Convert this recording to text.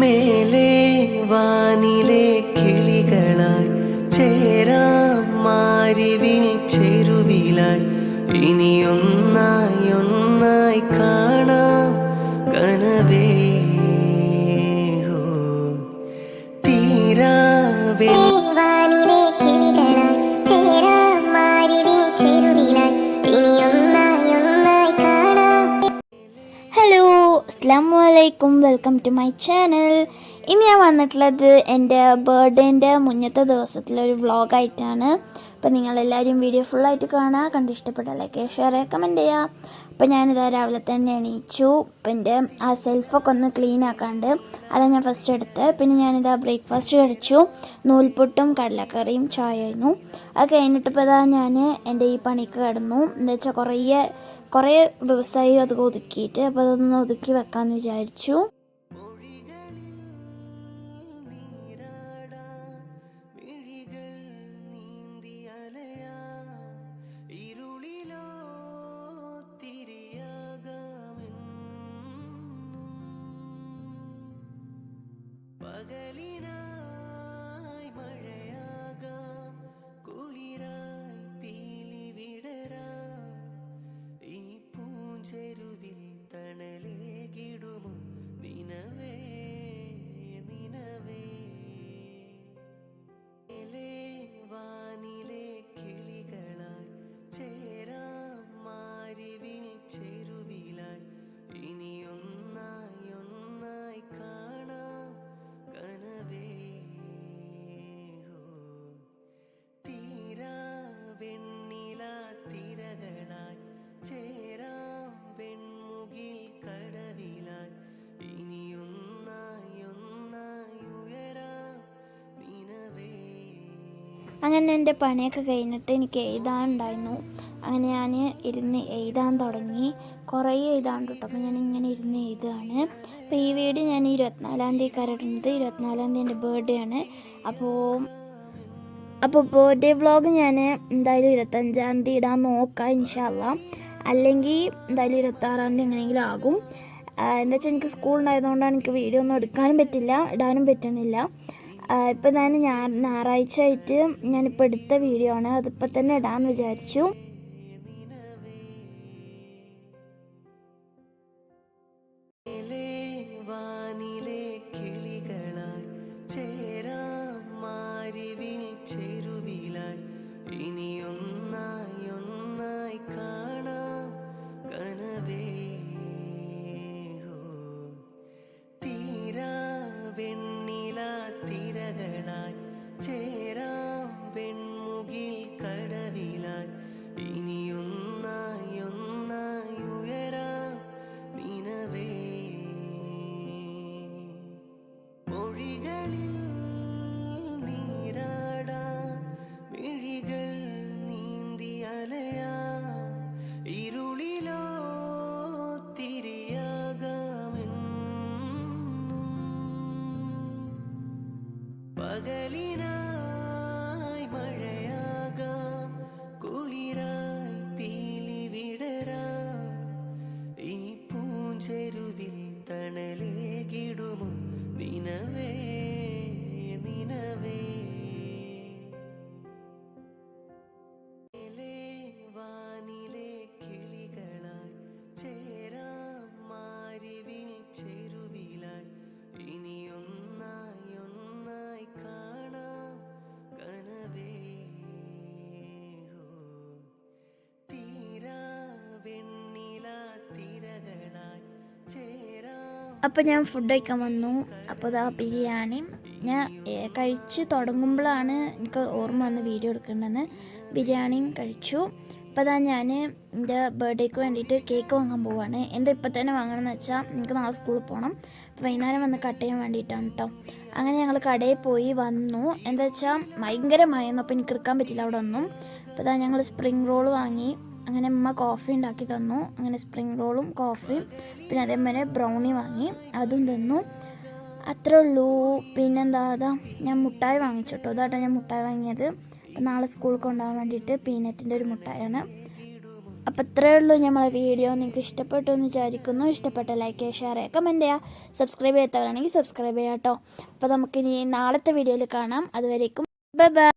മേലെ വാനിലെ കിളികളായി ചേരാം മാരിവിൽ ചെരുവിലായി ഇനിയൊന്നായി ഒന്നായി കാണാം കനവേ തീരാവേ അസ്സലാമുഅലൈക്കും, വെൽക്കം ടു മൈ ചാനൽ. ഇന്ന് ഞാൻ വന്നിട്ടുള്ളത് എൻ്റെ ബർത്ത്ഡേൻ്റെ മുന്നത്തെ ദിവസത്തിലൊരു വ്ളോഗായിട്ടാണ്. അപ്പോൾ നിങ്ങളെല്ലാവരും വീഡിയോ ഫുള്ളായിട്ട് കാണുക, കണ്ട് ഇഷ്ടപ്പെട്ടാൽ ലൈക്ക് ചെയ്യുക, ഷെയർ ചെയ്യുക, കമൻറ്റ് ചെയ്യുക. അപ്പോൾ ഞാനിതാ രാവിലെ തന്നെ എണീച്ചു. അപ്പം എൻ്റെ ആ സെൽഫൊക്കെ ഒന്ന് ക്ലീൻ ആക്കാണ്ട് അതാണ് ഞാൻ ഫസ്റ്റ് എടുത്തത്. പിന്നെ ഞാനിതാ ബ്രേക്ക്ഫാസ്റ്റ് കഴിച്ചു. നൂൽപുട്ടും കടലക്കറിയും ചായയായിരുന്നു. അത് കഴിഞ്ഞിട്ടിപ്പോൾ ഇതാ ഞാൻ എൻ്റെ ഈ പണിക്ക് കിടന്നു. എന്താ വെച്ചാൽ കുറേ ദിവസമായി അത് ഒതുക്കിയിട്ട്, അപ്പോൾ അതൊന്ന് ഒതുക്കി വെക്കാമെന്ന് വിചാരിച്ചു. പകലിനായി മഴയാകാം, കുളിരായി പീലി വിടരാം, ഈ പൂഞ്ചെരുവിൽ തണലേകിടുമോ നിനവേ നിനവേ. വാനിലെ കിളികളായി ചേരാം മാരിവിൽ ചെരുവിലായി ഇനിയൊന്നായി ഒന്നായി കാണാം കനവേ തീരാ വെണ്ണില തിരകളായി ചേരാം വെൺമുകിൽ കടവിലായി ഇനിയൊന്നായി ഒന്നായി ഉയരാം നിനവേ. അങ്ങനെ എൻ്റെ പണിയൊക്കെ കഴിഞ്ഞിട്ട് എനിക്ക് എഴുതാനുണ്ടായിരുന്നു. അങ്ങനെ ഞാൻ ഇരുന്ന് എഴുതാൻ തുടങ്ങി. കുറേ എഴുതാണ്ട് കേട്ടോ. അപ്പോൾ ഞാനിങ്ങനെ ഇരുന്ന് എഴുതുകയാണ്. അപ്പോൾ ഈ വീഡിയോ ഞാൻ 24-ാം തീയതി കയറിയിടുന്നത്. 24-ാം തീയതി എൻ്റെ ബർത്ത്ഡേ ആണ്. അപ്പോൾ ബർത്ത്ഡേ വ്ളോഗ് ഞാൻ എന്തായാലും 25-ാം തീയതി ഇടാൻ നോക്കാം ഇൻഷാ അള്ളാ. അല്ലെങ്കിൽ എന്തായാലും 26-ാം തീയതി എങ്ങനെയെങ്കിലും ആകും. എന്താ വെച്ചാൽ എനിക്ക് സ്കൂൾ ഉണ്ടായതുകൊണ്ടാണ് എനിക്ക് വീഡിയോ ഒന്നും എടുക്കാനും പറ്റില്ല, ഇടാനും പറ്റണില്ല. ഇപ്പോൾ ഞായറാഴ്ച ആയിട്ട് ഞാനിപ്പോൾ എടുത്ത വീഡിയോ ആണ്. അതിപ്പോൾ തന്നെ ഇടാമെന്ന് വിചാരിച്ചു. വാനിലെ കിളികളായി ചേരാം മാരിവിൽ ചെരുവിലായി ഇനിയൊന്നായി ഒന്നായി കാണാം കനവേ തീരാ വെണ്ണില തിരകളായി ചേരാം വെൺമുകിൽ കടവിലായി ഇനിയൊന്നായി ഒന്നായി ഉയരാം നിനവേ. മൊഴികളിൽ നീരാടാം, മിഴികൾ നീന്തി അലയാം, ഇരുളിലോ തിരിയാകാമെന്നും, പകലിനായി മഴയാകാം, കുളിരായി പീലി വിടരാം, ഈ പൂഞ്ചെരുവിൽ തണലേകിടുമോ നിനവേ നിനവേ. വാനിലെ കിളികളായി ചേരാം മാരിവിൽ ചെരുവിലായി ഇനിയൊന്നായി ഒന്നായി കാണാം കനവേ തീരാ വെണ്ണില തിരകളായി ചേരാം. അപ്പോൾ ഞാൻ ഫുഡ് കഴിക്കാൻ വന്നു. അപ്പോൾ ഇതാ ബിരിയാണി ഞാൻ കഴിച്ച് തുടങ്ങുമ്പോഴാണ് എനിക്ക് ഓർമ്മ വന്ന് വീഡിയോ എടുക്കേണ്ടതെന്ന്. ബിരിയാണിയും കഴിച്ചു. അപ്പോൾ അതാ ഞാൻ എൻ്റെ ബർത്ത്ഡേക്ക് വേണ്ടിയിട്ട് കേക്ക് വാങ്ങാൻ പോവുകയാണ്. എന്താ ഇപ്പം തന്നെ വാങ്ങണമെന്ന് വെച്ചാൽ എനിക്ക് നാളെ സ്കൂളിൽ പോകണം. അപ്പോൾ വൈകുന്നേരം വന്ന് കട്ട് ചെയ്യാൻ വേണ്ടിയിട്ടാണ് കേട്ടോ. അങ്ങനെ ഞങ്ങൾ കടയിൽ പോയി വന്നു. എന്താ വെച്ചാൽ ഭയങ്കര മഴയൊന്നും അപ്പോൾ എനിക്ക് എടുക്കാൻ പറ്റില്ല അവിടെ ഒന്നും. അപ്പോൾ അതാ ഞങ്ങൾ സ്പ്രിങ് റോൾ വാങ്ങി. അങ്ങനെ അമ്മ കോഫി ഉണ്ടാക്കി തന്നു. അങ്ങനെ സ്പ്രിങ് റോളും കോഫിയും പിന്നെ അതേപോലെ ബ്രൗണി വാങ്ങി, അതും തന്നു. അത്രേ ഉള്ളൂ. പിന്നെന്താ അതാ ഞാൻ മുട്ടായി വാങ്ങിച്ചോട്ടോ. അതാട്ടോ ഞാൻ മുട്ടായി വാങ്ങിയത്. അപ്പം നാളെ സ്കൂളിൽ കൊണ്ടുപോകാൻ വേണ്ടിയിട്ട് പീനട്ടിൻ്റെ ഒരു മുട്ടായാണ്. അപ്പോൾ ഇത്രയേ ഉള്ളൂ നമ്മളെ വീഡിയോ. നിങ്ങൾക്ക് ഇഷ്ടപ്പെട്ടു എന്ന് വിചാരിക്കുന്നു. ഇഷ്ടപ്പെട്ട ലൈക്ക് ചെയ്യുക, ഷെയർ ചെയ്യുക, കമൻറ്റ് ചെയ്യുക. സബ്സ്ക്രൈബ് ചെയ്യാത്തവരാണെങ്കിൽ സബ്സ്ക്രൈബ് ചെയ്യാം കേട്ടോ. അപ്പോൾ നമുക്കിനി നാളത്തെ വീഡിയോയിൽ കാണാം. അതുവരേക്കും ബൈ ബൈ.